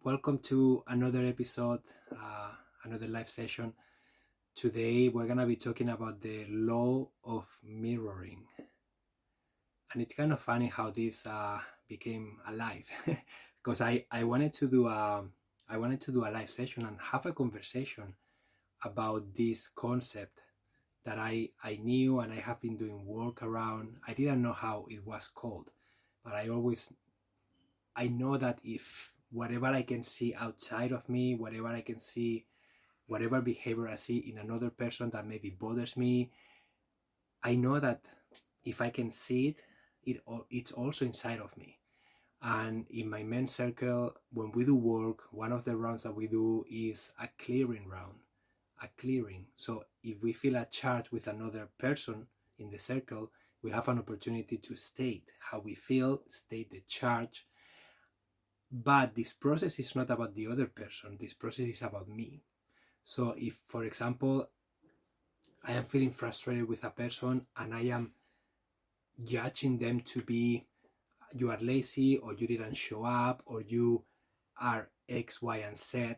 Welcome to another episode, another live session. Today we're gonna be talking about the law of mirroring, and it's kind of funny how this became alive because I wanted to do a live session and have a conversation about this concept that I knew and I have been doing work around. I didn't know how it was called, but I know that if whatever I can see outside of me, whatever I can see, whatever behavior I see in another person that maybe bothers me, I know that if I can see it's also inside of me. And in my men's circle, when we do work, one of the rounds that we do is a clearing round, a clearing. So if we feel a charge with another person in the circle, we have an opportunity to state how we feel, state the charge. But this process is not about the other person. This process is about me. So if, for example, I am feeling frustrated with a person and I am judging them to be, you are lazy, or you didn't show up, or you are X, Y, and Z,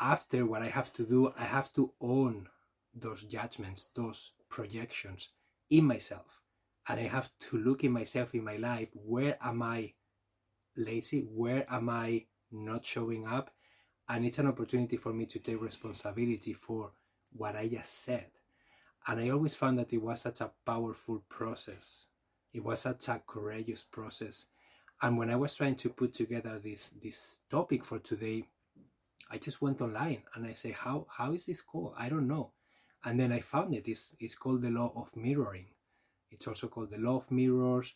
after what I have to do, I have to own those judgments, those projections in myself. And I have to look in myself, in my life, where am I lazy? Where am I not showing up? And it's an opportunity for me to take responsibility for what I just said. And I always found that it was such a powerful process. It was such a courageous process. And when I was trying to put together this topic for today, I just went online and I say, how is this called? I don't know. And then I found it. It's called the law of mirroring. It's also called the law of mirrors.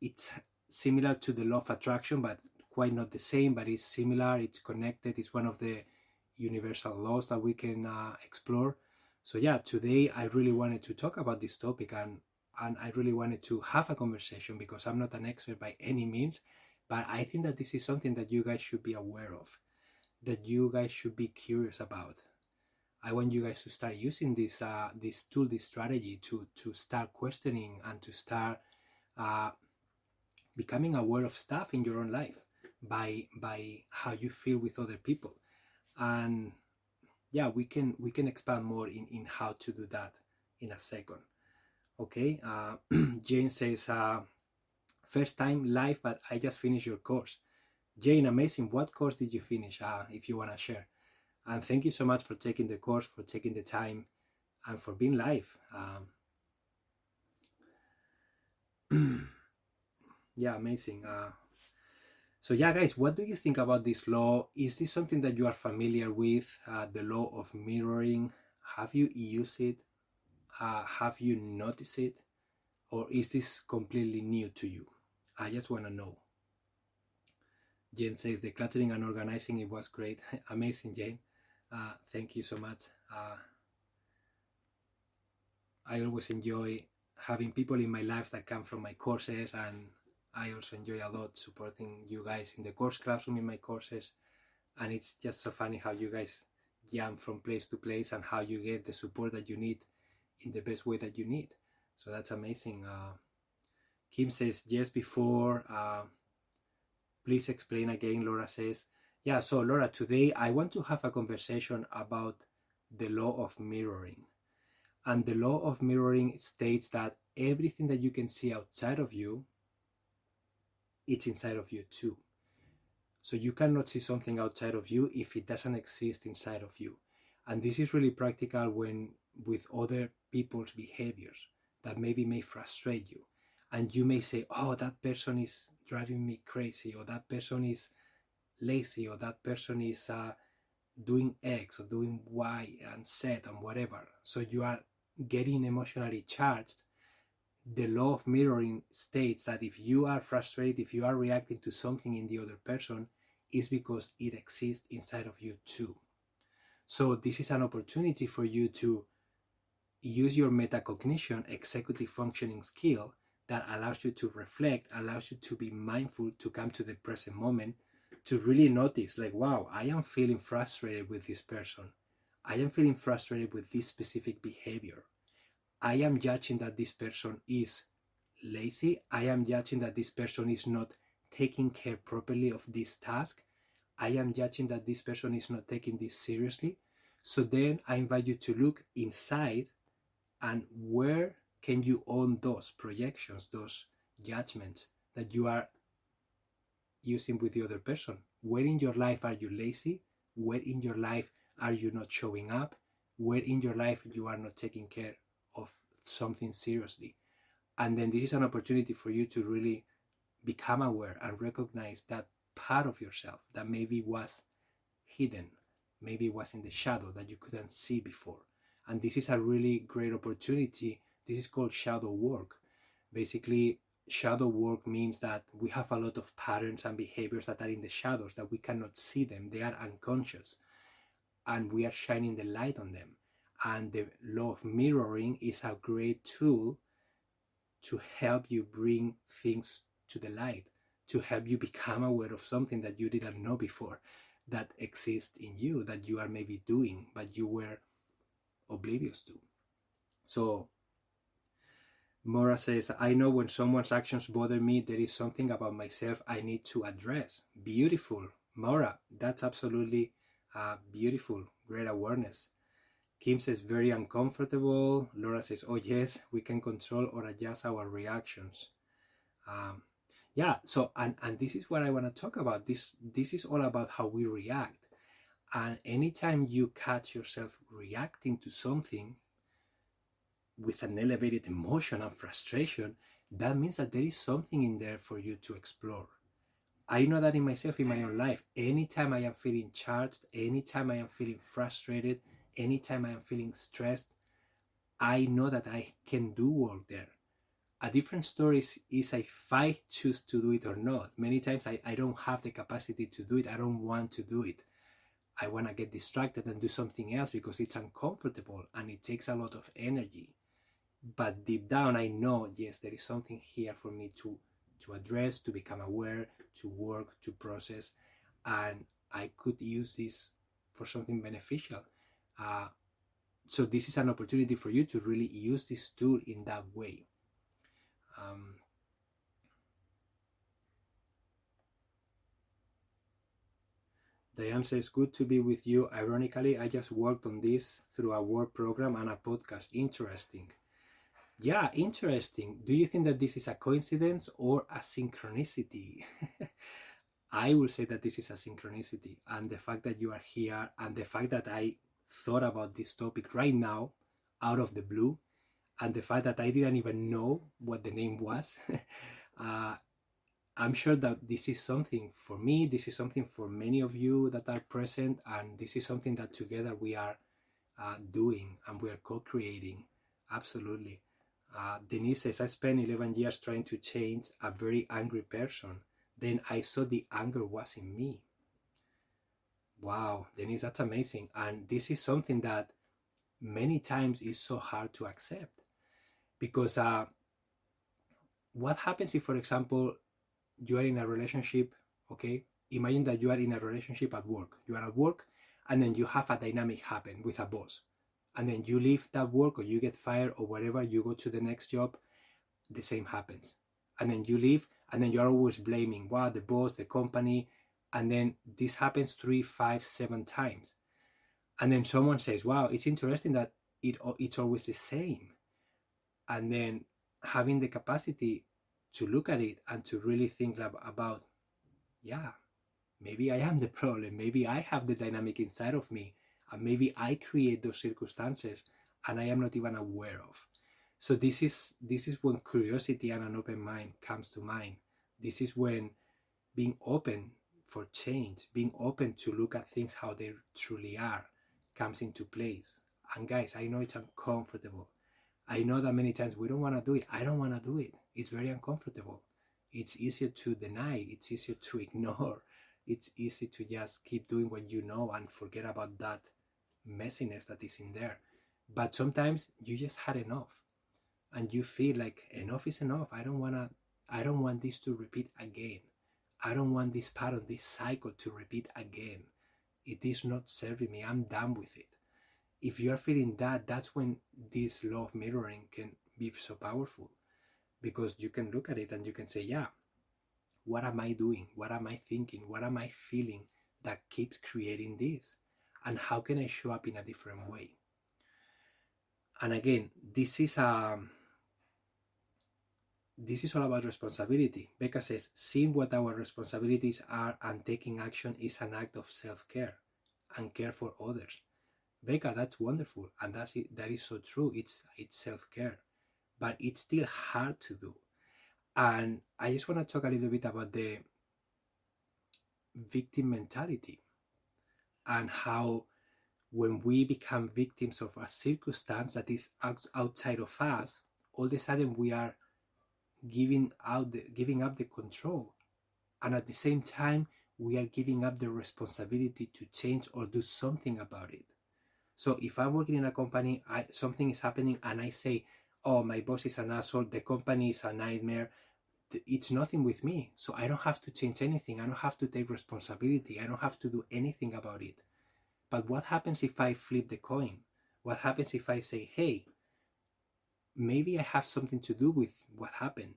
It's similar to the law of attraction, but quite not the same, but it's similar, it's connected, it's one of the universal laws that we can explore. So yeah, today I really wanted to talk about this topic, and I really wanted to have a conversation because I'm not an expert by any means, but I think that this is something that you guys should be aware of, that you guys should be curious about. I want you guys to start using this tool, this strategy to start questioning and to start becoming aware of stuff in your own life by how you feel with other people. And yeah, we can expand more in how to do that in a second. Okay. Jane says, first time live, but I just finished your course. Jane, amazing. What course did you finish, if you want to share? And thank you so much for taking the course, for taking the time, and for being live. Yeah, amazing. So yeah, guys, what do you think about this law? Is this something that you are familiar with, the law of mirroring? Have you used it? Have you noticed it? Or is this completely new to you? I just want to know. Jane says, the cluttering and organizing, it was great. Amazing, Jane. Thank you so much. I always enjoy having people in my life that come from my courses, and I also enjoy a lot supporting you guys in the course classroom, in my courses. And it's just so funny how you guys jump from place to place and how you get the support that you need in the best way that you need. So that's amazing. Kim says, yes, before. Please explain again, Laura says. Yeah, so Laura, today I want to have a conversation about the law of mirroring. And the law of mirroring states that everything that you can see outside of you, it's inside of you too. So you cannot see something outside of you if it doesn't exist inside of you. And this is really practical when with other people's behaviors that maybe may frustrate you. And you may say, oh, that person is driving me crazy, or that person is lazy, or that person is doing X or doing Y and Z and whatever. So you are getting emotionally charged. The law of mirroring states that if you are frustrated, if you are reacting to something in the other person, it's because it exists inside of you too. So this is an opportunity for you to use your metacognition executive functioning skill that allows you to reflect, allows you to be mindful, to come to the present moment, to really notice, like, wow, I am feeling frustrated with this person. I am feeling frustrated with this specific behavior. I am judging that this person is lazy. I am judging that this person is not taking care properly of this task, I am judging that this person is not taking this seriously. So then I invite you to look inside, and where can you own those projections, those judgments that you are using with the other person? Where in your life are you lazy? Where in your life are you not showing up? Where in your life you are not taking care of something seriously? And then this is an opportunity for you to really become aware and recognize that part of yourself that maybe was hidden, maybe was in the shadow that you couldn't see before. And this is a really great opportunity. This is called shadow work. Basically, shadow work means that we have a lot of patterns and behaviors that are in the shadows, that we cannot see them. They are unconscious, and we are shining the light on them. And the law of mirroring is a great tool to help you bring things to the light, to help you become aware of something that you didn't know before that exists in you, that you are maybe doing, but you were oblivious to. So Mora says, I know when someone's actions bother me, there is something about myself I need to address. Beautiful, Mora. That's absolutely beautiful. Great awareness. Kim says, very uncomfortable. Laura says, oh yes, we can control or adjust our reactions. Yeah, so, and this is what I want to talk about. This is all about how we react. And anytime you catch yourself reacting to something with an elevated emotion and frustration, that means that there is something in there for you to explore. I know that in myself, in my own life, anytime I am feeling charged, anytime I am feeling frustrated, anytime I am feeling stressed, I know that I can do work there. A different story is if I choose to do it or not. Many times I don't have the capacity to do it. I don't want to do it. I want to get distracted and do something else because it's uncomfortable and it takes a lot of energy. But deep down, I know, yes, there is something here for me to address, to become aware, to work, to process, and I could use this for something beneficial. So this is an opportunity for you to really use this tool in that way. Diane says, good to be with you. Ironically, I just worked on this through a work program and a podcast. Interesting. Yeah, interesting. Do you think that this is a coincidence or a synchronicity? I will say that this is a synchronicity. And the fact that you are here and the fact that I thought about this topic right now, out of the blue, and the fact that I didn't even know what the name was, I'm sure that this is something for me, this is something for many of you that are present, and this is something that together we are doing and we are co-creating. Absolutely. Denise says, I spent 11 years trying to change a very angry person. Then I saw the anger was in me. Wow, Denise, that's amazing. And this is something that many times is so hard to accept. Because what happens if, for example, you are in a relationship, okay? Imagine that you are in a relationship at work. You are at work and then you have a dynamic happen with a boss. And then you leave that work or you get fired or whatever, you go to the next job, the same happens. And then you leave and then you're always blaming, wow, the boss, the company. And then this happens 3, 5, 7 times. And then someone says, wow, it's interesting that it's always the same. And then having the capacity to look at it and to really think about, yeah, maybe I am the problem. Maybe I have the dynamic inside of me. And maybe I create those circumstances and I am not even aware of. So this is when curiosity and an open mind comes to mind. This is when being open for change, being open to look at things how they truly are, comes into place. And guys, I know it's uncomfortable. I know that many times we don't want to do it. I don't want to do it. It's very uncomfortable. It's easier to deny. It's easier to ignore. It's easy to just keep doing what you know and forget about that messiness that is in there. But sometimes you just had enough and you feel like enough is enough. I don't want this to repeat again. I don't want this part of this cycle to repeat again. It is not serving me. I'm done with it. If you are feeling that, that's when this law of mirroring can be so powerful, because you can look at it and you can say, yeah, what am I doing? What am I thinking? What am I feeling that keeps creating this? And how can I show up in a different way? And again, this is all about responsibility. Becca says, seeing what our responsibilities are and taking action is an act of self-care and care for others. Becca, that's wonderful, and that is so true. It's self-care, but it's still hard to do. And I just want to talk a little bit about the victim mentality and how when we become victims of a circumstance that is outside of us, all of a sudden we are giving up the control, and at the same time we are giving up the responsibility to change or do something about it. So if I'm working in a company, something is happening and I say, oh, my boss is an asshole, the company is a nightmare, it's nothing with me. So I don't have to change anything. I don't have to take responsibility. I don't have to do anything about it. But what happens if I flip the coin? What happens if I say, hey, maybe I have something to do with what happened?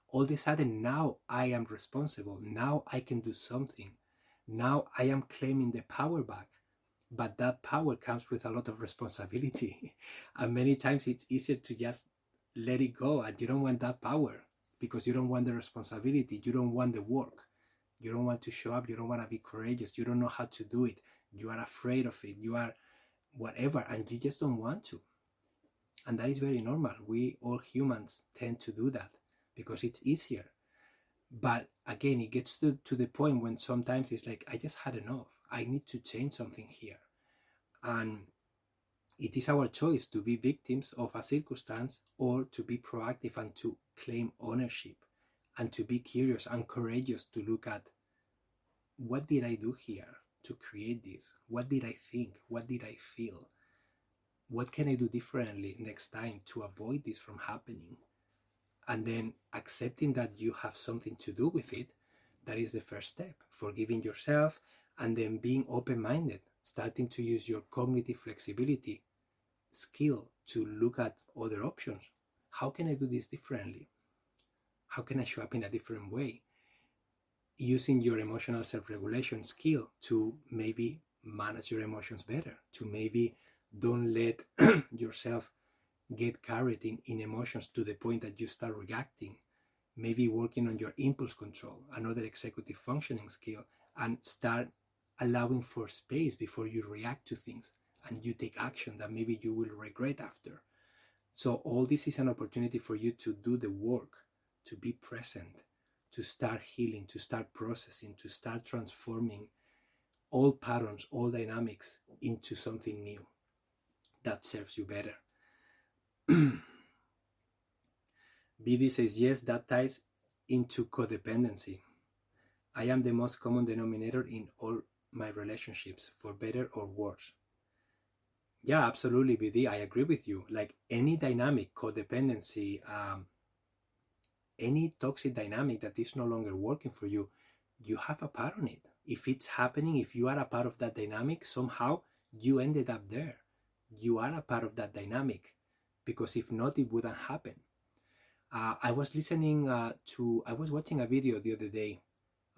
All of a sudden, now I am responsible. Now I can do something. Now I am claiming the power back. But that power comes with a lot of responsibility. And many times it's easier to just let it go, and you don't want that power because you don't want the responsibility. You don't want the work. You don't want to show up. You don't want to be courageous. You don't know how to do it. You are afraid of it. You are whatever, and you just don't want to. And that is very normal. We all humans tend to do that because it's easier. But again, it gets to the point when sometimes it's like, I just had enough. I need to change something here. And it is our choice to be victims of a circumstance or to be proactive and to claim ownership and to be curious and courageous to look at, what did I do here to create this? What did I think? What did I feel? What can I do differently next time to avoid this from happening? And then accepting that you have something to do with it, that is the first step. Forgiving yourself, and then being open-minded, starting to use your cognitive flexibility skill to look at other options. How can I do this differently? How can I show up in a different way? Using your emotional self-regulation skill to maybe manage your emotions better, to maybe don't let yourself get carried in emotions to the point that you start reacting. Maybe working on your impulse control, another executive functioning skill, and start allowing for space before you react to things and you take action that maybe you will regret after. So all this is an opportunity for you to do the work, to be present, to start healing, to start processing, to start transforming old patterns, old dynamics into something new that serves you better. BD says, yes, that ties into codependency. I am the most common denominator in all my relationships, for better or worse. Yeah, absolutely, BD. I agree with you. Like any dynamic, codependency, any toxic dynamic that is no longer working for you, you have a part on it. If it's happening, if you are a part of that dynamic, somehow you ended up there. You are a part of that dynamic, because if not, it wouldn't happen. I was listening I was watching a video the other day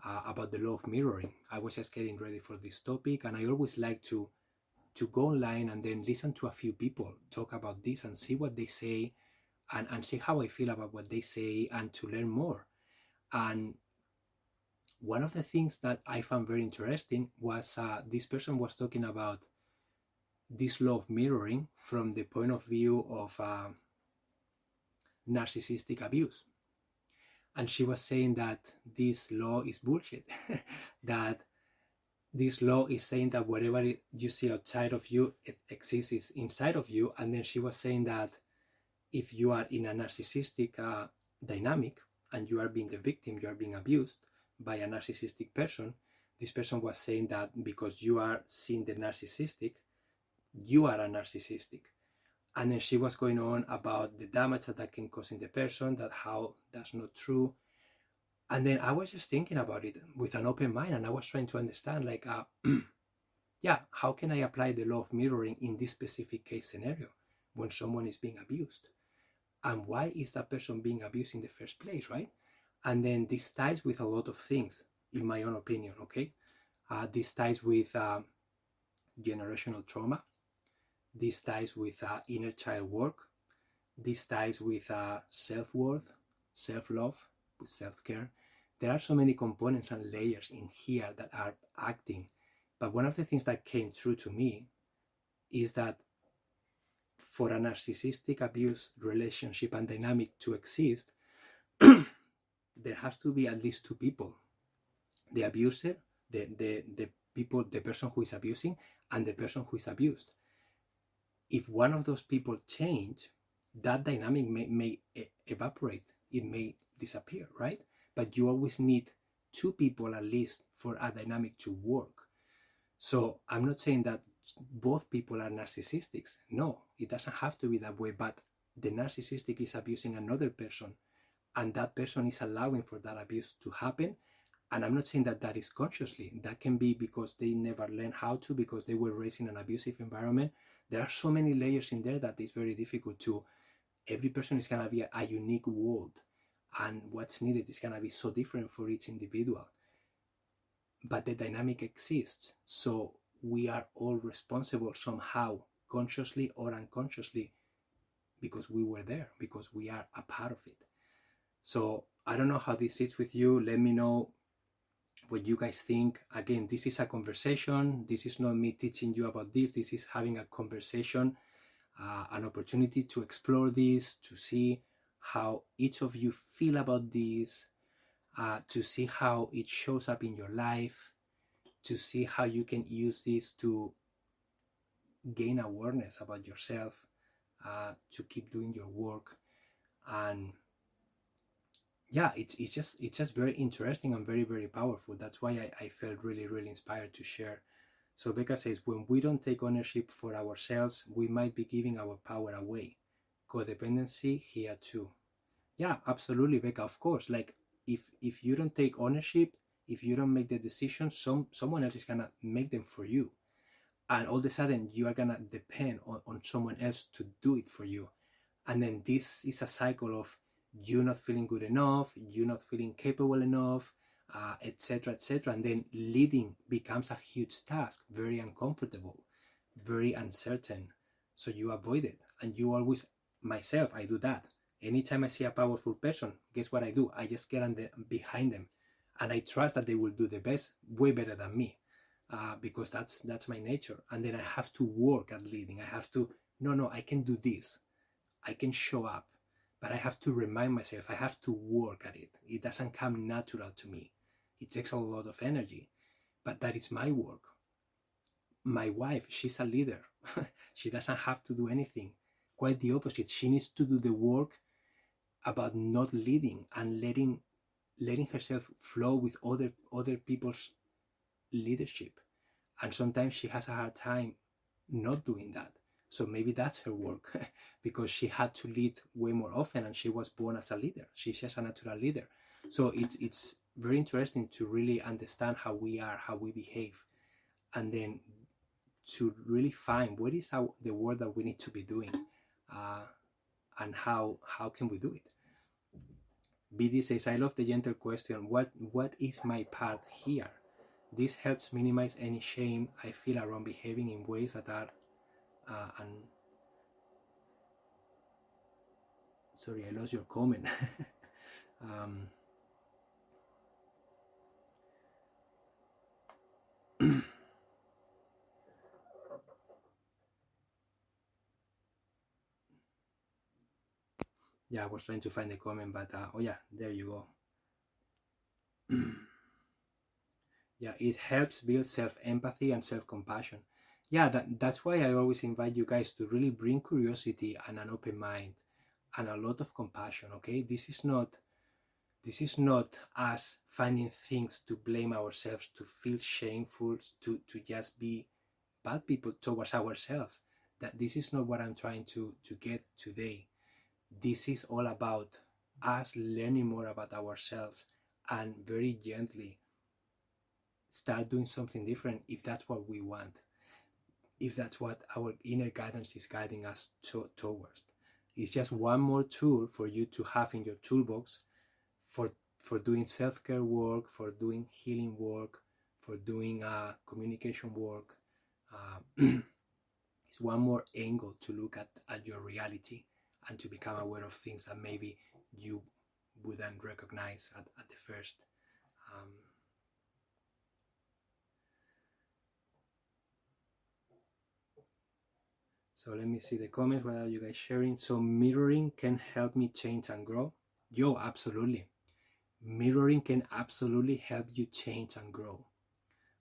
about the law of mirroring. I was just getting ready for this topic, and I always like to go online and then listen to a few people talk about this and see what they say, and see how I feel about what they say, and to learn more. And one of the things that I found very interesting was this person was talking about this law of mirroring from the point of view of narcissistic abuse. And she was saying that this law is bullshit, that this law is saying that whatever you see outside of you, it exists inside of you. And then she was saying that if you are in a narcissistic dynamic and you are being the victim, you are being abused by a narcissistic person, this person was saying that because you are seeing the narcissistic, you are a narcissistic. And then she was going on about the damage that can cause in the person, that how that's not true. And then I was just thinking about it with an open mind, and I was trying to understand, like, yeah, how can I apply the law of mirroring in this specific case scenario when someone is being abused? And why is that person being abused in the first place, right? And then this ties with a lot of things, in my own opinion, okay? This ties with generational trauma. This ties with inner child work. This ties with self-worth, self-love, with self-care. There are so many components and layers in here that are acting. But one of the things that came true to me is that for a narcissistic abuse relationship and dynamic to exist, there has to be at least two people: the abuser, the people, the person who is abusing, and the person who is abused. If one of those people change, that dynamic may evaporate, it may disappear, right? But you always need two people at least for a dynamic to work. So I'm not saying that both people are narcissistics. No, it doesn't have to be that way, but the narcissistic is abusing another person, and that person is allowing for that abuse to happen. And I'm not saying that that is consciously. That can be because they never learned how to, because they were raised in an abusive environment. There are so many layers in there that it's very difficult to, every person is going to be a unique world, and what's needed is going to be so different for each individual. But the dynamic exists, so we are all responsible somehow, consciously or unconsciously, because we were there, because we are a part of it. So I don't know how this sits with you. Let me know what you guys think. Again, this is a conversation. This is not me teaching you about this. This is having a conversation, an opportunity to explore this, to see how each of you feel about this, to see how it shows up in your life, to see how you can use this to gain awareness about yourself, to keep doing your work. And yeah, it's just very interesting and very, very powerful. That's why I felt really, really inspired to share. So Becca says, when we don't take ownership for ourselves, we might be giving our power away. Codependency here too. Yeah, absolutely, Becca. Of course, like if you don't take ownership, if you don't make the decisions, someone else is gonna make them for you, and all of a sudden you are gonna depend on someone else to do it for you. And then this is a cycle of you not feeling good enough, you not feeling capable enough, etc., etc. And then leading becomes a huge task, very uncomfortable, very uncertain. So you avoid it, and you always, myself, I do that. Anytime I see a powerful person, guess what I do? I just get behind them, and I trust that they will do the best, way better than me, because that's my nature. And then I have to work at leading. I have to, no, I can do this. I can show up, but I have to remind myself, I have to work at it. It doesn't come natural to me. It takes a lot of energy, but that is my work. My wife, she's a leader. She doesn't have to do anything. Quite the opposite. She needs to do the work about not leading and letting herself flow with other people's leadership. And sometimes she has a hard time not doing that. So maybe that's her work, because she had to lead way more often, and she was born as a leader. She's just a natural leader. So it's very interesting to really understand how we are, how we behave, and then to really find what is the work that we need to be doing, and how can we do it. BD says, I love the gentle question. What is my part here? This helps minimize any shame I feel around behaving in ways that are sorry, I lost your comment. Yeah, I was trying to find the comment, but oh yeah, there you go. Yeah, it helps build self-empathy and self-compassion. Yeah, that's why I always invite you guys to really bring curiosity and an open mind and a lot of compassion. Okay, this is not us finding things to blame ourselves, to feel shameful, to just be bad people towards ourselves. That this is not what I'm trying to get today. This is all about us learning more about ourselves, and very gently start doing something different if that's what we want, if that's what our inner guidance is guiding us towards. It's just one more tool for you to have in your toolbox for for doing self-care work, for doing healing work, for doing communication work. It's one more angle to look at your reality and to become aware of things that maybe you wouldn't recognize at the first. So let me see the comments. What are you guys sharing? So mirroring can help me change and grow. Yo, absolutely. Mirroring can absolutely help you change and grow.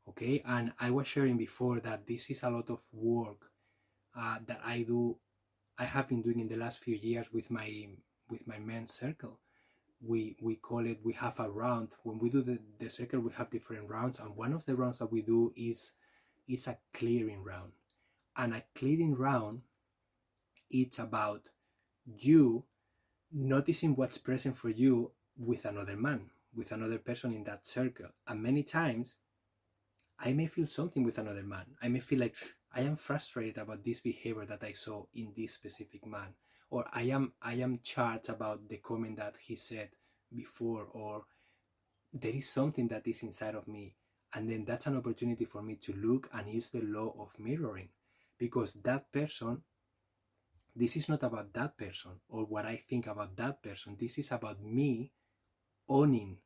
Okay, and I was sharing before that this is a lot of work that I have been doing in the last few years with my men's circle. We call it, we have a round. When we do the circle, we have different rounds, and one of the rounds that we do is it's a clearing round. And a clearing round, it's about you noticing what's present for you with another man, with another person in that circle. And many times I may feel something with another man. I may feel like I am frustrated about this behavior that I saw in this specific man, or I am charged about the comment that he said before, or there is something that is inside of me. And then that's an opportunity for me to look and use the law of mirroring, because that person, this is not about that person or what I think about that person. This is about me owning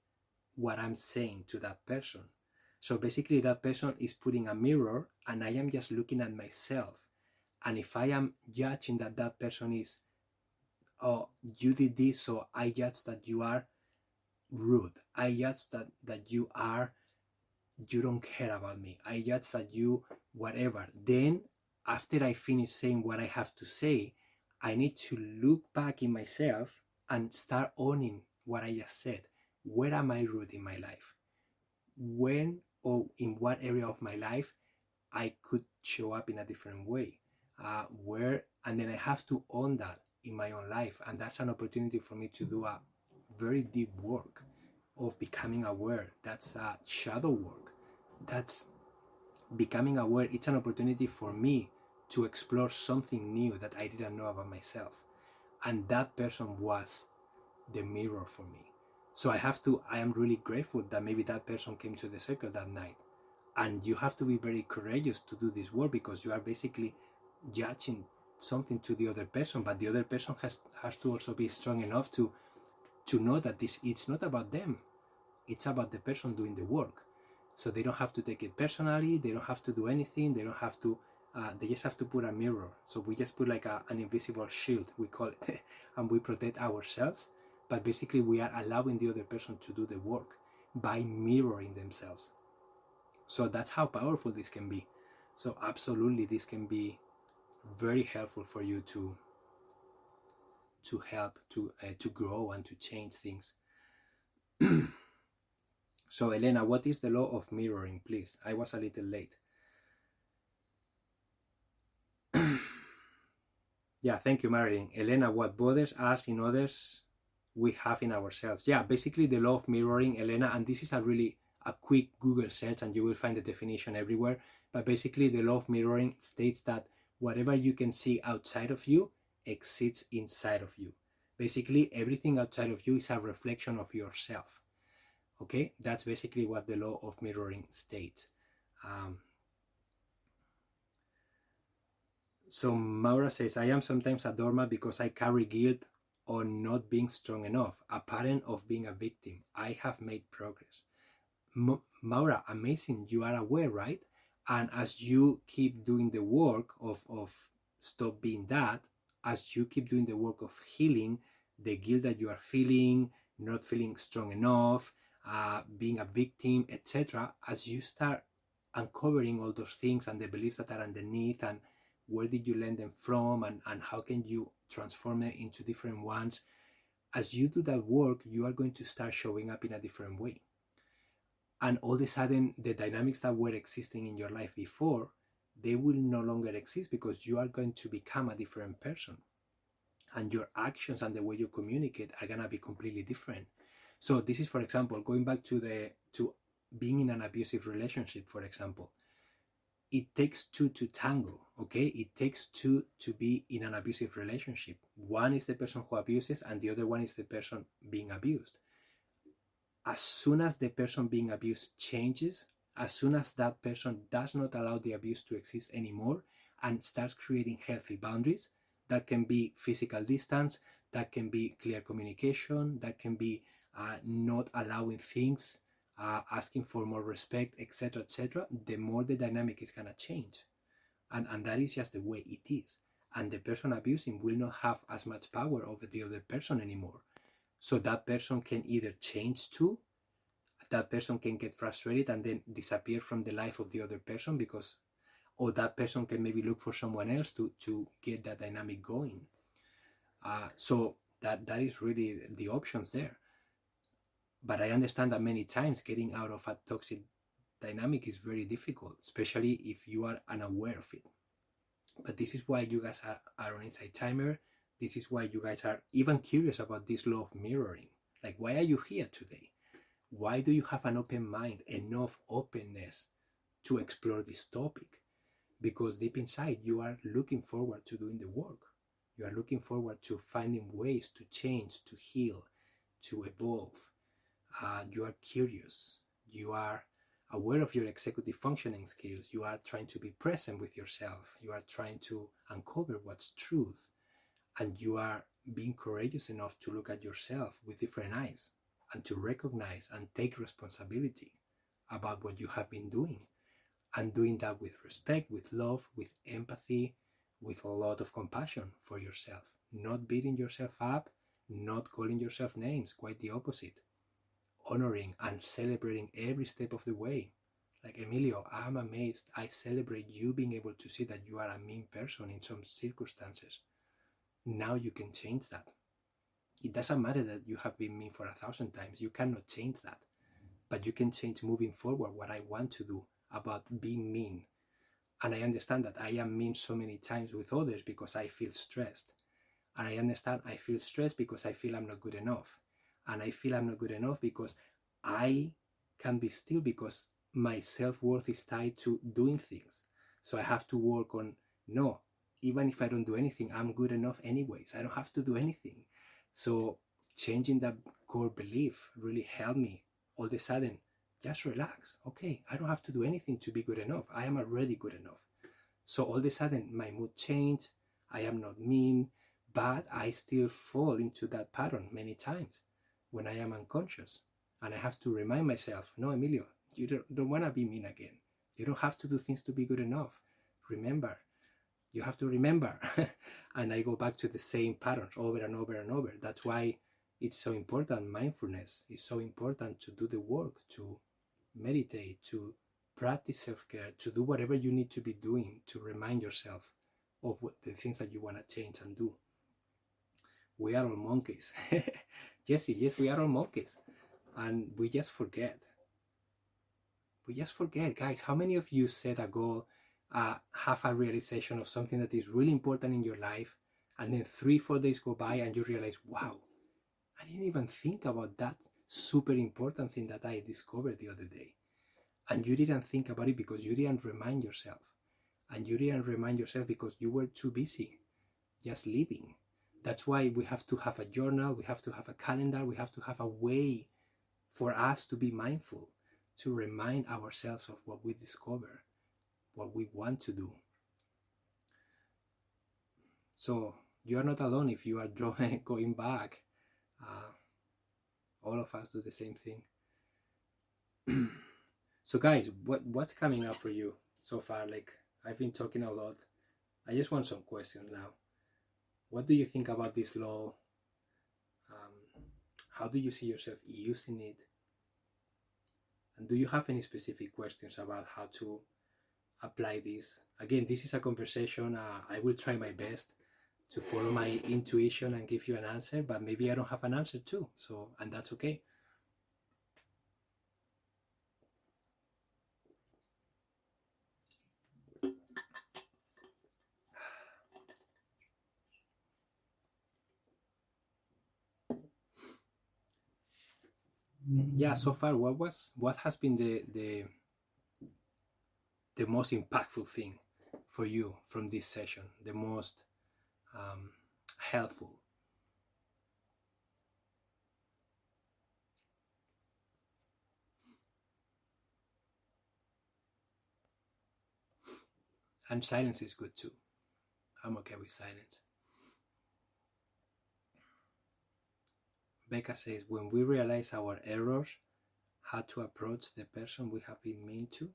what I'm saying to that person. So basically that person is putting a mirror and I am just looking at myself. And if I am judging that that person is, oh, you did this, so I judge that you are rude. I judge that you don't care about me. I judge that you whatever. Then after I finish saying what I have to say, I need to look back in myself and start owning what I just said. Where am I rude in my life? When or in what area of my life I could show up in a different way? And then I have to own that in my own life. And that's an opportunity for me to do a very deep work of becoming aware. That's shadow work. That's becoming aware. It's an opportunity for me to explore something new that I didn't know about myself. And that person was the mirror for me. So I am really grateful that maybe that person came to the circle that night. And you have to be very courageous to do this work, because you are basically judging something to the other person, but the other person has to also be strong enough to know that it's not about them. It's about the person doing the work. So they don't have to take it personally. They don't have to do anything. They don't have to, they just have to put a mirror. So we just put like an invisible shield, we call it, and we protect ourselves. But basically we are allowing the other person to do the work by mirroring themselves. So that's how powerful this can be. So absolutely, this can be very helpful for you to help to grow and to change things. So Elena, what is the law of mirroring, please? I was a little late. Yeah, thank you, Marilyn. Elena, what bothers us in others, we have in ourselves. Yeah, basically the law of mirroring, Elena, and this is a quick Google search and you will find the definition everywhere. But basically the law of mirroring states that whatever you can see outside of you exists inside of you. Basically everything outside of you is a reflection of yourself. Okay, that's basically what the law of mirroring states. So Maura says, I am sometimes a doormat because I carry guilt on not being strong enough, a pattern of being a victim. I have made progress. Maura, amazing, you are aware, right? And as you keep doing the work of stop being that, as you keep doing the work of healing the guilt that you are feeling, not feeling strong enough, being a victim, etc., as you start uncovering all those things and the beliefs that are underneath, and where did you learn them from, and how can you transform them into different ones, as you do that work, you are going to start showing up in a different way. And all of a sudden, the dynamics that were existing in your life before, they will no longer exist, because you are going to become a different person. And your actions and the way you communicate are going to be completely different. So this is, for example, going back to being in an abusive relationship, for example. It takes two to tango, okay? It takes two to be in an abusive relationship. One is the person who abuses and the other one is the person being abused. as soon as the person being abused changes, as soon as that person does not allow the abuse to exist anymore and starts creating healthy boundaries, that can be physical distance, that can be clear communication, that can be not allowing things, asking for more respect, etc., the more the dynamic is going to change. And that is just the way it is. And the person abusing will not have as much power over the other person anymore. So that person can either change too, that person can get frustrated and then disappear from the life of the other person, because, or that person can maybe look for someone else to get that dynamic going. So that is really the options there. But I understand that many times getting out of a toxic dynamic is very difficult, especially if you are unaware of it. But this is why you guys are on Inside Timer. This is why you guys are even curious about this law of mirroring. Like, why are you here today? Why do you have an open mind, enough openness to explore this topic? Because deep inside, you are looking forward to doing the work. You are looking forward to finding ways to change, to heal, to evolve. You are curious. You are aware of your executive functioning skills. You are trying to be present with yourself. You are trying to uncover what's truth. And you are being courageous enough to look at yourself with different eyes and to recognize and take responsibility about what you have been doing, and doing that with respect, with love, with empathy, with a lot of compassion for yourself, not beating yourself up, not calling yourself names, quite the opposite, honoring and celebrating every step of the way. Like, Emilio, I'm amazed. I celebrate you being able to see that you are a mean person in some circumstances. Now you can change that. It doesn't matter that you have been mean for 1,000 times. You cannot change that. But you can change moving forward what I want to do about being mean. And I understand that I am mean so many times with others because I feel stressed. And I understand I feel stressed because I feel I'm not good enough. And I feel I'm not good enough because I can be still, because my self-worth is tied to doing things. So I have to work on, no, even if I don't do anything, I'm good enough anyways. I don't have to do anything. So changing that core belief really helped me. All of a sudden, just relax. Okay, I don't have to do anything to be good enough. I am already good enough. So all of a sudden, my mood changed. I am not mean, but I still fall into that pattern many times when I am unconscious. And I have to remind myself, no, Emilio, you don't want to be mean again. You don't have to do things to be good enough. Remember, you have to remember. And I go back to the same patterns over and over and over. That's why it's so important. Mindfulness is so important, to do the work, to meditate, to practice self-care, to do whatever you need to be doing to remind yourself of the things that you want to change and do. We are all monkeys. Jesse, yes, we are all monkeys. And we just forget. We just forget, guys. How many of you set a goal, have a realization of something that is really important in your life, and then 3-4 days go by and you realize, wow, I didn't even think about that super important thing that I discovered the other day. And you didn't think about it because you didn't remind yourself. And you didn't remind yourself because you were too busy just living. That's why we have to have a journal, we have to have a calendar, we have to have a way for us to be mindful, to remind ourselves of what we discover, what we want to do. So you are not alone if you are going back. All of us do the same thing. So guys, what's coming up for you so far? Like, I've been talking a lot. I just want some questions now. What do you think about this law? How do you see yourself using it? And do you have any specific questions about how to apply this? Again, this is a conversation. I will try my best to follow my intuition and give you an answer, but maybe I don't have an answer too. So, and that's okay. Yeah, so far, what has been the most impactful thing for you from this session, the most helpful? And silence is good too. I'm okay with silence. Becca says, when we realize our errors, how to approach the person we have been mean to.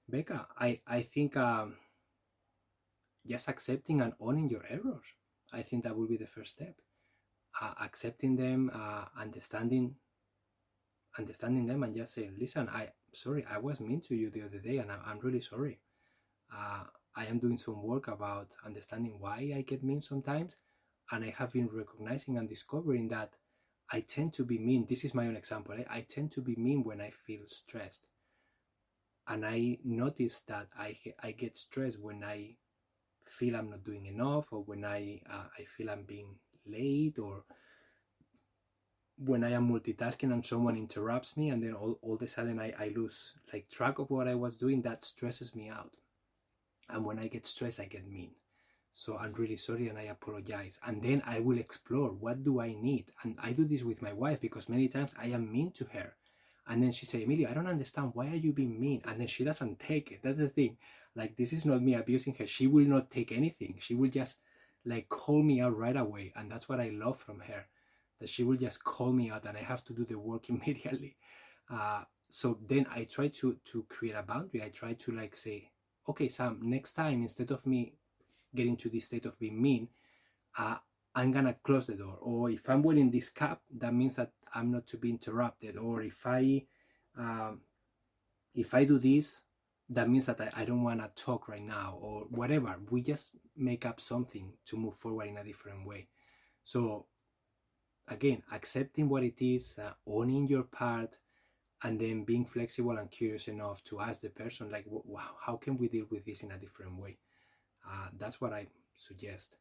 Becca, I think just accepting and owning your errors. I think that will be the first step. Accepting them, understanding them, and just saying, listen, I was mean to you the other day, and I'm really sorry. I am doing some work about understanding why I get mean sometimes, and I have been recognizing and discovering that I tend to be mean. This is my own example. I tend to be mean when I feel stressed, and I notice that I get stressed when I feel I'm not doing enough, or when I feel I'm being late, or when I am multitasking and someone interrupts me, and then all of a sudden I lose like track of what I was doing. That stresses me out, and when I get stressed I get mean. So I'm really sorry and I apologize, and then I will explore what do I need. And I do this with my wife, because many times I am mean to her, and then she say, Emilio, I don't understand, why are you being mean? And then she doesn't take it. That's the thing. Like, this is not me abusing her. She will not take anything. She will just like call me out right away, and that's what I love from her, that she will just call me out and I have to do the work immediately. So then I try to create a boundary. I try to like say, okay, Sam, next time, instead of me getting to this state of being mean, I'm gonna close the door. Or if I'm wearing this cap, that means that I'm not to be interrupted. Or if I do this, that means that I don't want to talk right now, or whatever. We just make up something to move forward in a different way. So again, accepting what it is, owning your part, and then being flexible and curious enough to ask the person, like, how can we deal with this in a different way? That's what I suggest.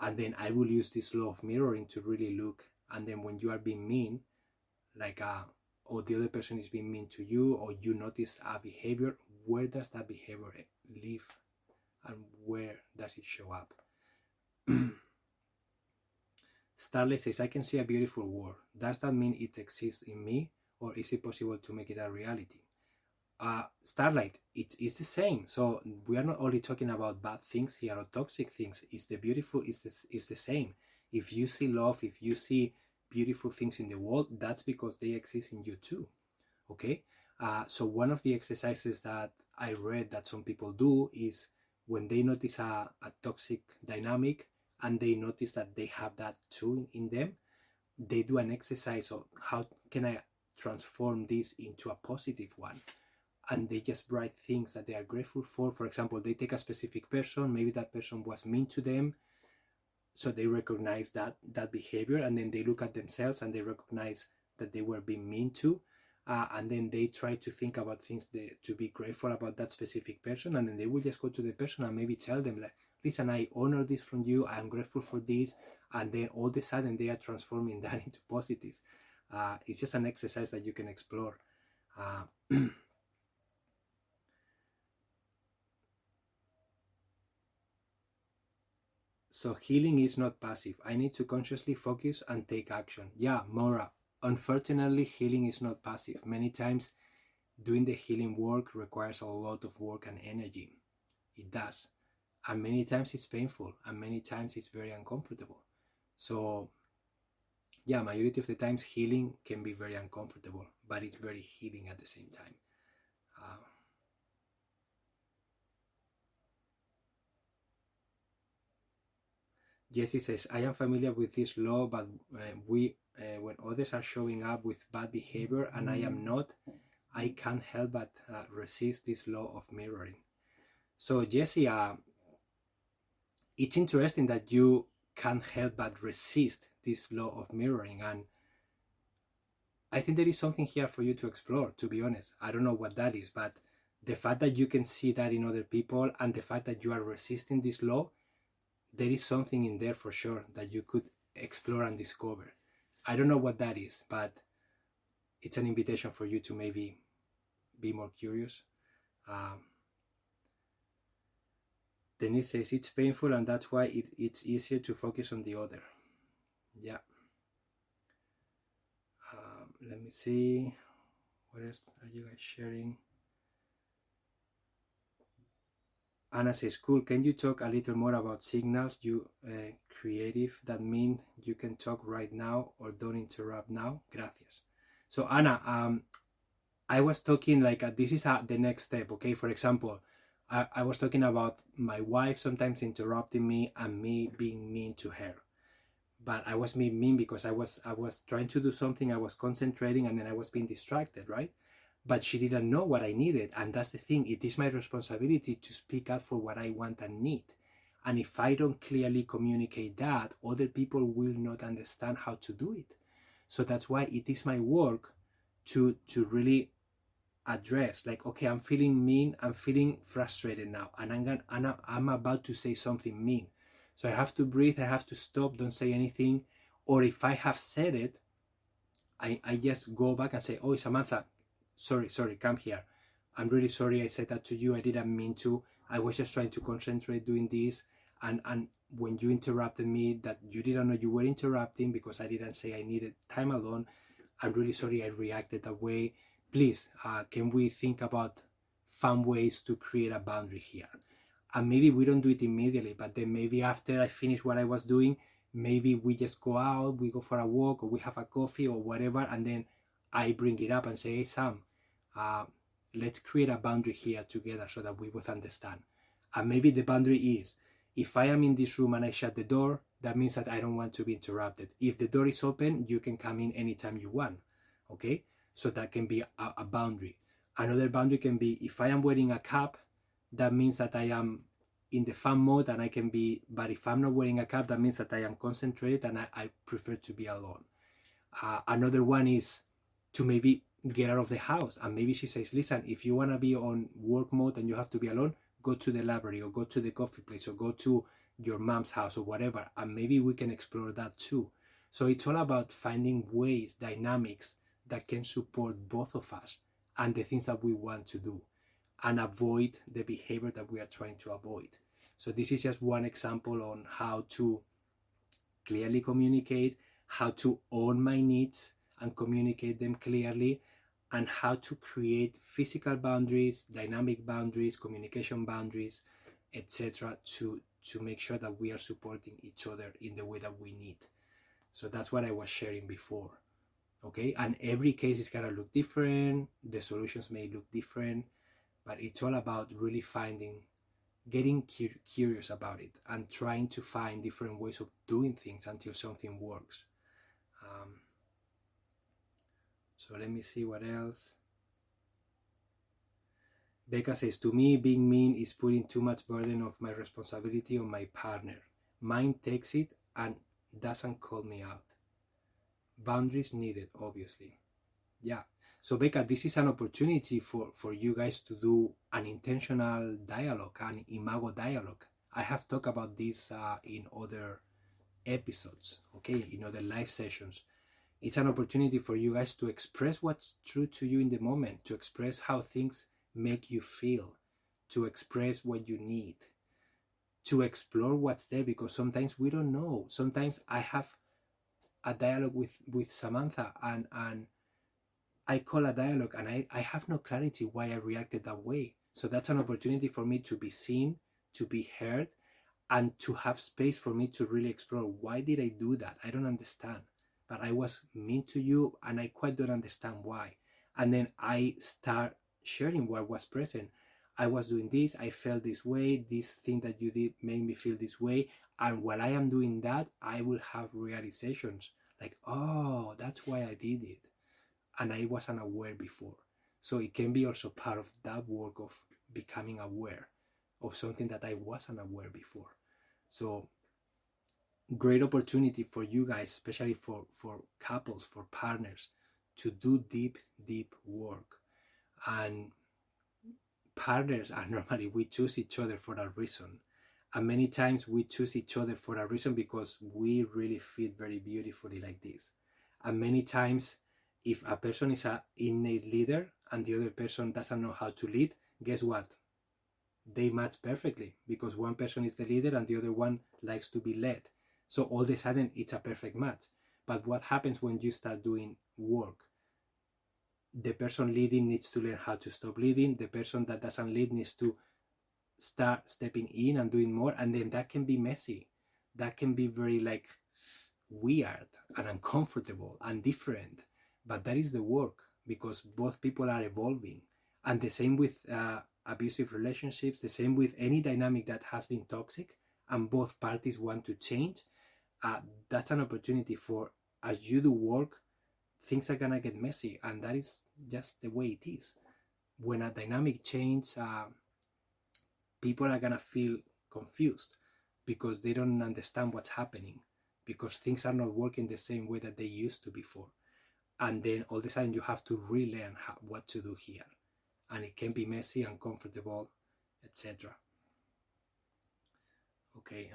And then I will use this law of mirroring to really look. And then when you are being mean, like, or the other person is being mean to you, or you notice a behavior, where does that behavior live, and where does it show up? Starlight says, I can see a beautiful world. Does that mean it exists in me, or is it possible to make it a reality? Starlight, it's the same. So we are not only talking about bad things here or toxic things. It's the beautiful is the same. If you see love, if you see beautiful things in the world, that's because they exist in you too. Okay. So one of the exercises that I read that some people do is when they notice a toxic dynamic, and they notice that they have that too in them, they do an exercise of how can I transform this into a positive one. And they just write things that they are grateful for. For example, they take a specific person, maybe that person was mean to them, so they recognize that behavior, and then they look at themselves and they recognize that they were being mean to, and then they try to think about things to be grateful about that specific person, and then they will just go to the person and maybe tell them, like, listen, I honor this from you, I'm grateful for this, and then all of a sudden they are transforming that into positive. It's just an exercise that you can explore. So healing is not passive. I need to consciously focus and take action. Yeah, Maura, unfortunately, healing is not passive. Many times doing the healing work requires a lot of work and energy. It does. And many times it's painful, and many times it's very uncomfortable. So yeah, majority of the times healing can be very uncomfortable, but it's very healing at the same time. Jessie says, I am familiar with this law, but when others are showing up with bad behavior and I am not, I can't help but resist this law of mirroring. So Jessie, it's interesting that you can't help but resist this law of mirroring, and I think there is something here for you to explore, to be honest. I don't know what that is, but the fact that you can see that in other people, and the fact that you are resisting this law, there is something in there for sure that you could explore and discover. I don't know what that is, but it's an invitation for you to maybe be more curious. Denise says it's painful, and that's why it's easier to focus on the other. Yeah. Let me see. What else are you guys sharing? Anna says, cool, can you talk a little more about signals you creative that mean you can talk right now or don't interrupt now? Gracias. So Anna, I was talking like this is the next step, okay? For example, I was talking about my wife sometimes interrupting me and me being mean to her. But I was being mean because I was trying to do something, I was concentrating, and then I was being distracted, right? But she didn't know what I needed, and that's the thing. It is my responsibility to speak up for what I want and need. And if I don't clearly communicate that, other people will not understand how to do it. So that's why it is my work to really address, like, okay, I'm feeling mean, I'm feeling frustrated now, and I'm about to say something mean. So I have to breathe, I have to stop, don't say anything. Or if I have said it, I just go back and say, oh, Samantha, sorry, come here. I'm really sorry I said that to you. I didn't mean to. I was just trying to concentrate doing this. And when you interrupted me, that you didn't know you were interrupting because I didn't say I needed time alone. I'm really sorry I reacted that way. Please, can we think about fun ways to create a boundary here? And maybe we don't do it immediately, but then maybe after I finish what I was doing, maybe we just go out, we go for a walk, or we have a coffee or whatever, and then I bring it up and say, hey, Sam, let's create a boundary here together so that we both understand. And maybe the boundary is, if I am in this room and I shut the door, that means that I don't want to be interrupted. If the door is open, you can come in anytime you want, okay? So that can be a boundary. Another boundary can be, if I am wearing a cap, that means that I am in the fun mode and I can be, but if I'm not wearing a cap, that means that I am concentrated and I prefer to be alone. Another one is to maybe get out of the house, and maybe she says, listen, if you want to be on work mode and you have to be alone, go to the library or go to the coffee place or go to your mom's house or whatever, and maybe we can explore that too. So it's all about finding ways, dynamics that can support both of us and the things that we want to do, and avoid the behavior that we are trying to avoid. So this is just one example on how to clearly communicate, how to own my needs and communicate them clearly, and how to create physical boundaries, dynamic boundaries, communication boundaries, etc., to make sure that we are supporting each other in the way that we need. So that's what I was sharing before. Okay, and every case is gonna look different, the solutions may look different, but it's all about really getting curious about it and trying to find different ways of doing things until something works. So let me see what else. Becca says, to me, being mean is putting too much burden of my responsibility on my partner. Mine takes it and doesn't call me out. Boundaries needed, obviously. Yeah. So Becca, this is an opportunity for you guys to do an intentional dialogue, an imago dialogue. I have talked about this in other episodes, okay, in other live sessions. It's an opportunity for you guys to express what's true to you in the moment, to express how things make you feel, to express what you need, to explore what's there, because sometimes we don't know. Sometimes I have a dialogue with Samantha and I call a dialogue and I have no clarity why I reacted that way. So that's an opportunity for me to be seen, to be heard, and to have space for me to really explore, why did I do that? I don't understand. But I was mean to you and I quite don't understand why. And then I start sharing what was present. I was doing this, I felt this way, this thing that you did made me feel this way. And while I am doing that, I will have realizations like, oh, that's why I did it. And I wasn't aware before. So it can be also part of that work of becoming aware of something that I wasn't aware before. So great opportunity for you guys, especially for couples, for partners, to do deep work. And partners are normally, we choose each other for a reason. And many times we choose each other for a reason because we really fit very beautifully like this. And many times, if a person is an innate leader and the other person doesn't know how to lead, guess what? They match perfectly because one person is the leader and the other one likes to be led. So all of a sudden, it's a perfect match. But what happens when you start doing work? The person leading needs to learn how to stop leading. The person that doesn't lead needs to start stepping in and doing more, and then that can be messy. That can be very like weird and uncomfortable and different, but that is the work, because both people are evolving. And the same with abusive relationships, the same with any dynamic that has been toxic and both parties want to change. That's an opportunity for, as you do work, things are gonna get messy, and that is just the way it is. When a dynamic change, people are gonna feel confused because they don't understand what's happening, because things are not working the same way that they used to before. And then all of a sudden you have to relearn what to do here, and it can be messy, uncomfortable, etc. Okay.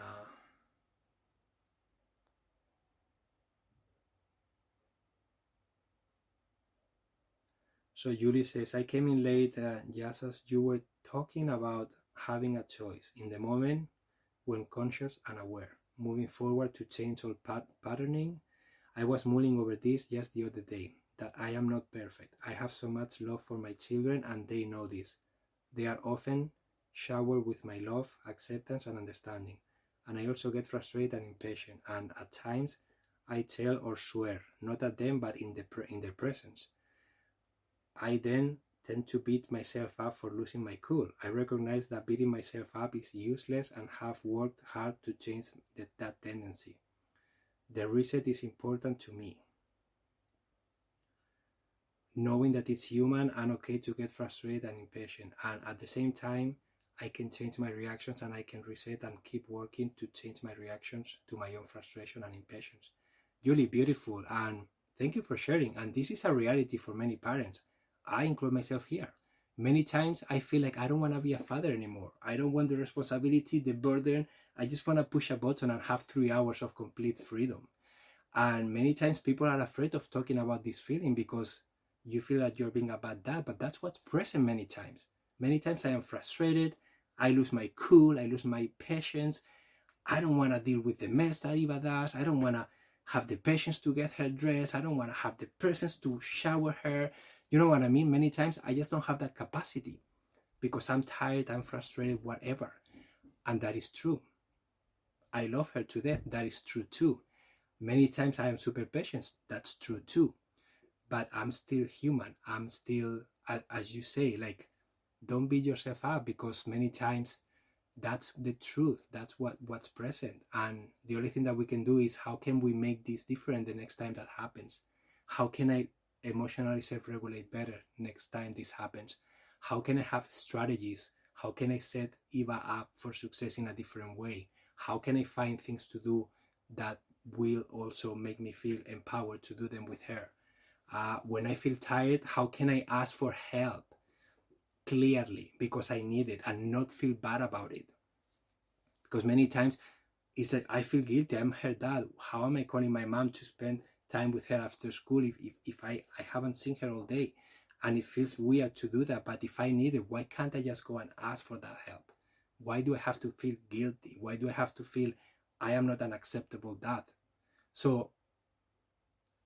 So Julie says, I came in late just as you were talking about having a choice in the moment, when conscious and aware, moving forward to change all patterning. I was mulling over this just the other day, that I am not perfect. I have so much love for my children and they know this. They are often showered with my love, acceptance and understanding. And I also get frustrated and impatient, and at times I tell or swear, not at them but in their presence. I then tend to beat myself up for losing my cool. I recognize that beating myself up is useless and have worked hard to change that tendency. The reset is important to me. Knowing that it's human and okay to get frustrated and impatient, and at the same time, I can change my reactions and I can reset and keep working to change my reactions to my own frustration and impatience. Julie, beautiful, and thank you for sharing. And this is a reality for many parents. I include myself here. Many times I feel like I don't want to be a father anymore. I don't want the responsibility, the burden. I just want to push a button and have 3 hours of complete freedom. And many times people are afraid of talking about this feeling because you feel that you're being a bad dad, but that's what's present many times. Many times I am frustrated. I lose my cool. I lose my patience. I don't want to deal with the mess that Eva does. I don't want to have the patience to get her dressed. I don't want to have the presence to shower her. You know what I mean? Many times I just don't have that capacity because I'm tired, I'm frustrated, whatever. And that is true. I love her to death. That is true too. Many times I am super patient. That's true too. But I'm still human. I'm still, as you say, like, don't beat yourself up, because many times that's the truth. That's what's present. And the only thing that we can do is, how can we make this different the next time that happens? How can I emotionally self-regulate better next time this happens? How can I have strategies? How can I set Eva up for success in a different way? How can I find things to do that will also make me feel empowered to do them with her? When I feel tired, how can I ask for help clearly because I need it and not feel bad about it? Because many times it's like, I feel guilty. I'm her dad. How am I calling my mom to spend time with her after school if I haven't seen her all day? And it feels weird to do that. But if I need it, why can't I just go and ask for that help? Why do I have to feel guilty? Why do I have to feel I am not an acceptable dad? So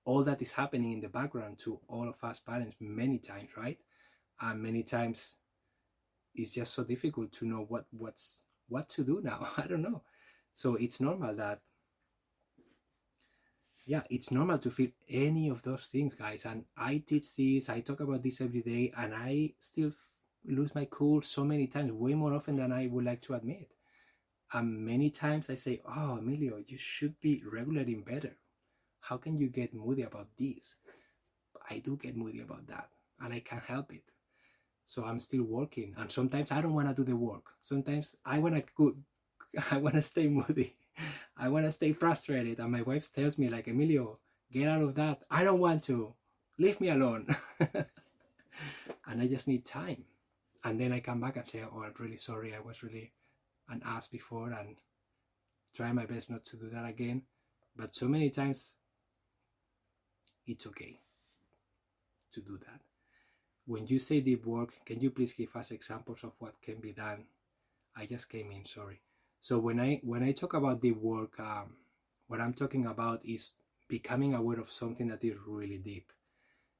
all that is happening in the background to all of us parents many times, right? And many times it's just so difficult to know what to do now. I don't know. So it's normal that, yeah, it's normal to feel any of those things, guys. And I teach this, I talk about this every day, and I still lose my cool so many times, way more often than I would like to admit. And many times I say, oh, Emilio, you should be regulating better. How can you get moody about this? I do get moody about that, and I can't help it. So I'm still working, and sometimes I don't want to do the work. Sometimes I want to stay moody. I want to stay frustrated, and my wife tells me, like, Emilio, get out of that. I don't want to. Leave me alone. And I just need time. And then I come back and say, oh, I'm really sorry. I was really an ass before, and try my best not to do that again. But so many times it's okay to do that. When you say deep work, can you please give us examples of what can be done? I just came in, sorry. So when I talk about deep work, what I'm talking about is becoming aware of something that is really deep,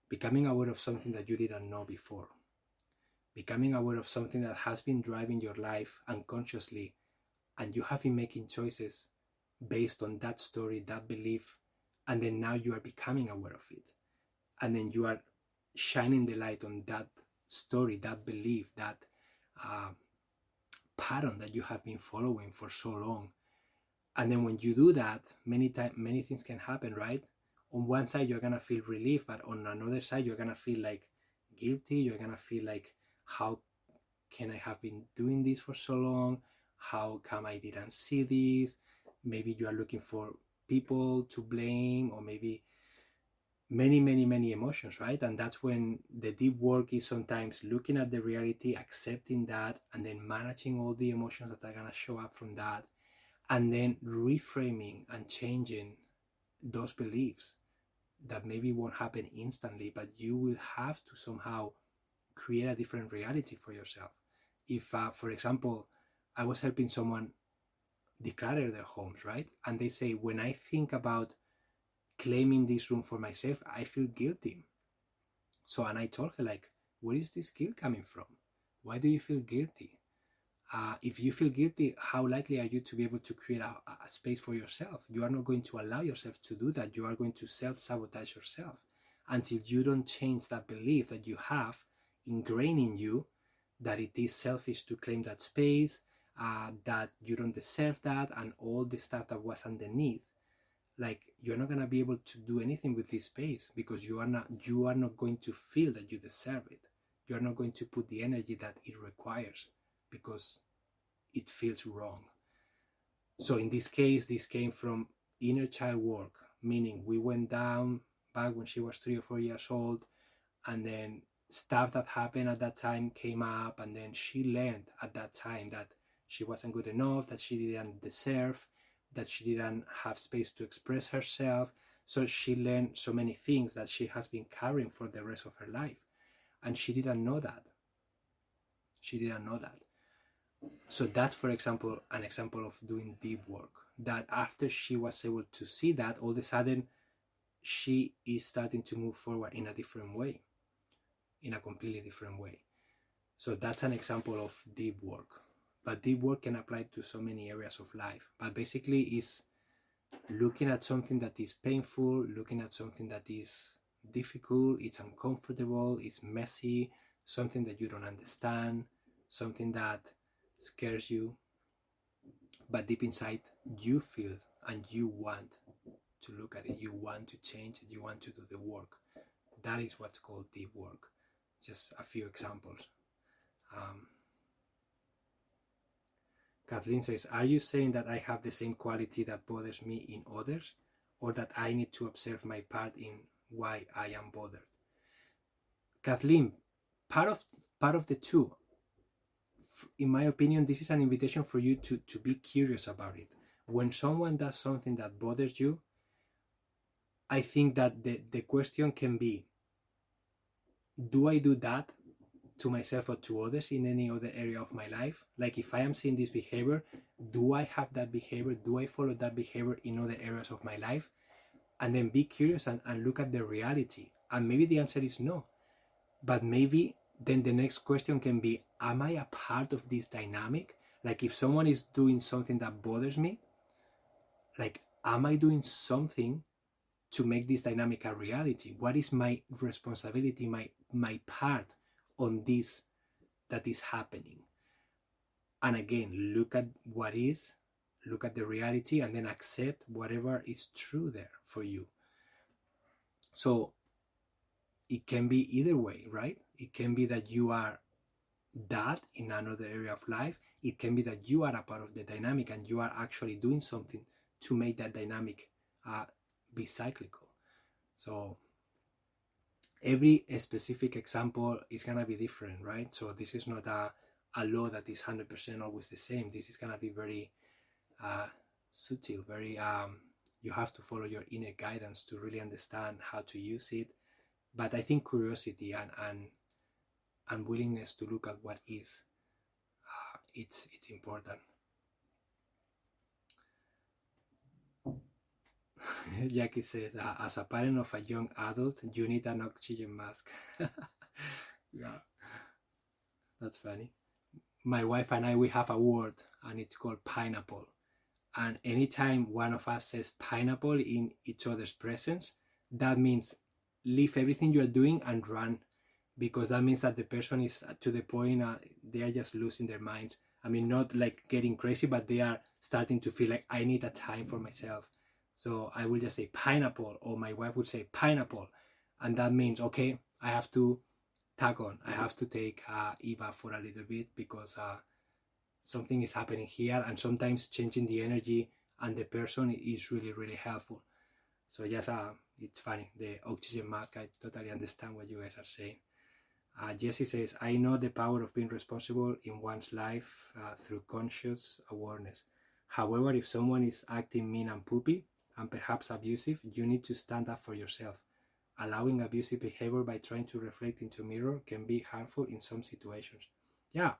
becoming aware of something that you didn't know before. becoming aware of something that has been driving your life unconsciously, and you have been making choices based on that story, that belief, and then now you are becoming aware of it. And then you are shining the light on that story, that belief, that uh, pattern that you have been following for so long. And then when you do that, many things can happen, right? On one side, you're gonna feel relief, but on another side, you're gonna feel like guilty. You're gonna feel like, how can I have been doing this for so long? How come I didn't see this? Maybe you are looking for people to blame, or maybe many emotions, right? And that's when the deep work is sometimes looking at the reality, accepting that, and then managing all the emotions that are gonna show up from that, and then reframing and changing those beliefs that maybe won't happen instantly, but you will have to somehow create a different reality for yourself. If, for example, I was helping someone declutter their homes, right? And they say, when I think about claiming this room for myself, I feel guilty. So, and I told her, like, where is this guilt coming from? Why do you feel guilty? If you feel guilty, how likely are you to be able to create a space for yourself? You are not going to allow yourself to do that. You are going to self-sabotage yourself until you don't change that belief that you have ingrained in you, that it is selfish to claim that space, that you don't deserve that, and all the stuff that was underneath. Like, you're not going to be able to do anything with this space, because you are not going to feel that you deserve it. You are not going to put the energy that it requires, because it feels wrong. So in this case, this came from inner child work, meaning we went down back when she was 3 or 4 years old, and then stuff that happened at that time came up, and then she learned at that time that she wasn't good enough, that she didn't deserve, that she didn't have space to express herself. So she learned so many things that she has been carrying for the rest of her life, and she didn't know that. So that's, for example, an example of doing deep work, that after she was able to see that, all of a sudden she is starting to move forward in a different way, in a completely different way. So that's an example of deep work. But deep work can apply to so many areas of life. But basically is looking at something that is painful, looking at something that is difficult, it's uncomfortable, it's messy, something that you don't understand, something that scares you, but deep inside you feel and you want to look at it, you want to change it, you want to do the work. That is what's called deep work. Just a few examples. Kathleen says, are you saying that I have the same quality that bothers me in others, or that I need to observe my part in why I am bothered? Kathleen, part of the two. In my opinion, this is an invitation for you to be curious about it. When someone does something that bothers you, I think that the question can be, do I do that to myself or to others in any other area of my life? Like, if I am seeing this behavior, do I have that behavior? Do I follow that behavior in other areas of my life? And then be curious and look at the reality. And maybe the answer is no. But maybe then the next question can be, am I a part of this dynamic? Like, if someone is doing something that bothers me, like, am I doing something to make this dynamic a reality? What is my responsibility, my part on this that is happening? And again, look at what is, look at the reality, and then accept whatever is true there for you. So it can be either way, right? It can be that you are that in another area of life. It can be that you are a part of the dynamic and you are actually doing something to make that dynamic be cyclical. So every specific example is going to be different, right? So this is not a law that is 100% always the same. This is going to be very subtle, very you have to follow your inner guidance to really understand how to use it. But I think curiosity and willingness to look at what is, it's important. Jackie says, as a parent of a young adult, you need an oxygen mask. Yeah. That's funny. My wife and I, we have a word, and it's called pineapple. And anytime one of us says pineapple in each other's presence, that means leave everything you're doing and run, because that means that the person is to the point they are just losing their minds. I mean, not like getting crazy, but they are starting to feel like I need a time for myself. So I will just say pineapple, or my wife would say pineapple, and that means okay, I have to tag on. I have to take Eva for a little bit, because something is happening here, and sometimes changing the energy and the person is really, really helpful. So yes, it's funny, the oxygen mask. I totally understand what you guys are saying. Jesse says, I know the power of being responsible in one's life through conscious awareness. However, if someone is acting mean and poopy and perhaps abusive, you need to stand up for yourself. Allowing abusive behavior by trying to reflect into mirror can be harmful in some situations. Yeah,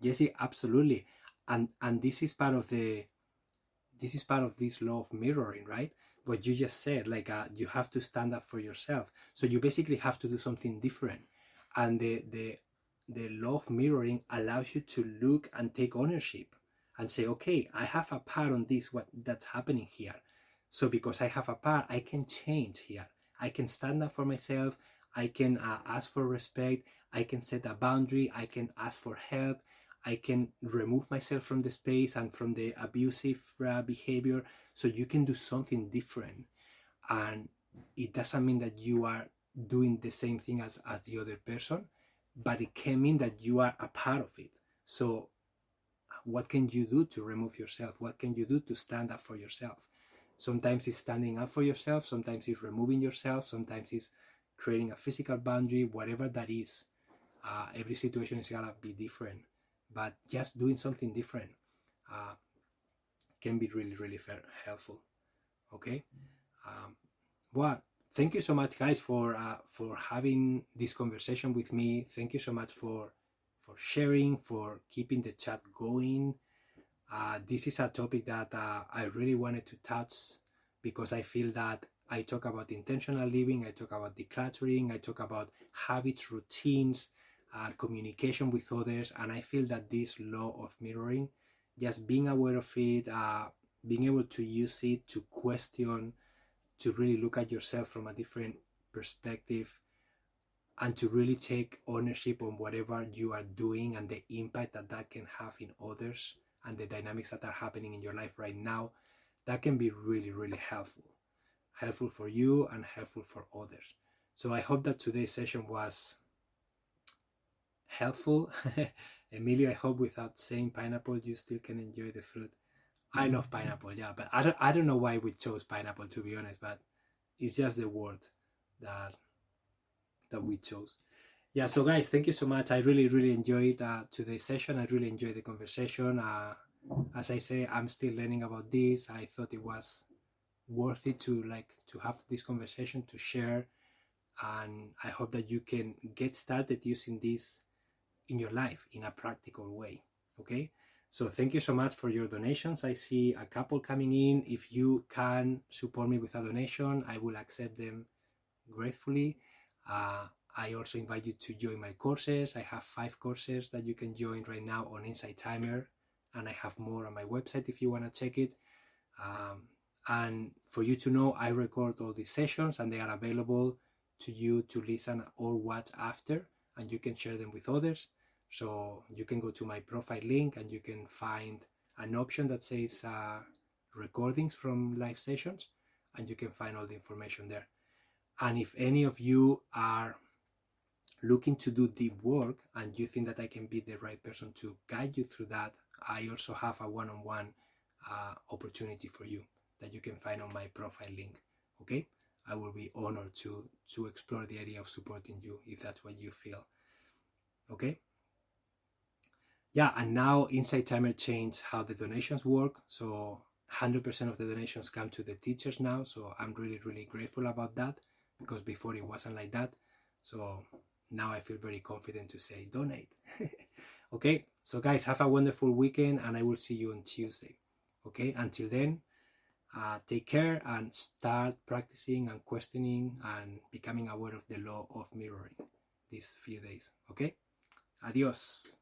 Jesse, absolutely. And this is part of this law of mirroring, right? What you just said, like you have to stand up for yourself. So you basically have to do something different. And the law of mirroring allows you to look and take ownership and say, okay, I have a part on this, what that's happening here. So because I have a part, I can change here. I can stand up for myself. I can ask for respect. I can set a boundary. I can ask for help. I can remove myself from the space and from the abusive behavior. So you can do something different. And it doesn't mean that you are doing the same thing as the other person, but it can mean that you are a part of it. So what can you do to remove yourself? What can you do to stand up for yourself? Sometimes it's standing up for yourself, sometimes it's removing yourself, sometimes it's creating a physical boundary, whatever that is. Every situation is gonna be different, but just doing something different can be really, really helpful. Okay. Well, thank you so much, guys, for having this conversation with me. Thank you so much for sharing, for keeping the chat going. This is a topic that I really wanted to touch, because I feel that I talk about intentional living, I talk about decluttering, I talk about habits, routines, communication with others, and I feel that this law of mirroring, just being aware of it, being able to use it to question, to really look at yourself from a different perspective, and to really take ownership on whatever you are doing and the impact that that can have in others and the dynamics that are happening in your life right now, that can be really, really helpful for you and helpful for others. So I hope that today's session was helpful. Emilio, I hope without saying pineapple you still can enjoy the fruit. I love pineapple, yeah, but I don't know why we chose pineapple, to be honest, but it's just the word that we chose. Yeah, so guys, thank you so much. I really, really enjoyed today's session. I really enjoyed the conversation. As I say, I'm still learning about this. I thought it was worth it to have this conversation, to share, and I hope that you can get started using this in your life in a practical way. Okay, so thank you so much for your donations. I see a couple coming in. If you can support me with a donation, I will accept them gratefully. I also invite you to join my courses. I have 5 courses that you can join right now on Insight Timer, and I have more on my website if you want to check it. And for you to know, I record all these sessions and they are available to you to listen or watch after, and you can share them with others. So you can go to my profile link and you can find an option that says recordings from live sessions, and you can find all the information there. And if any of you are looking to do deep work and you think that I can be the right person to guide you through that, I also have a one-on-one opportunity for you that you can find on my profile link. Okay, I will be honored to explore the idea of supporting you if that's what you feel. Okay, yeah. And now Insight Timer changed how the donations work, so 100% of the donations come to the teachers now. So I'm really, really grateful about that, because before it wasn't like that. So now I feel very confident to say donate. Okay, so guys, have a wonderful weekend, and I will see you on Tuesday. Okay, until then, take care and start practicing and questioning and becoming aware of the law of mirroring these few days. Okay, Adiós.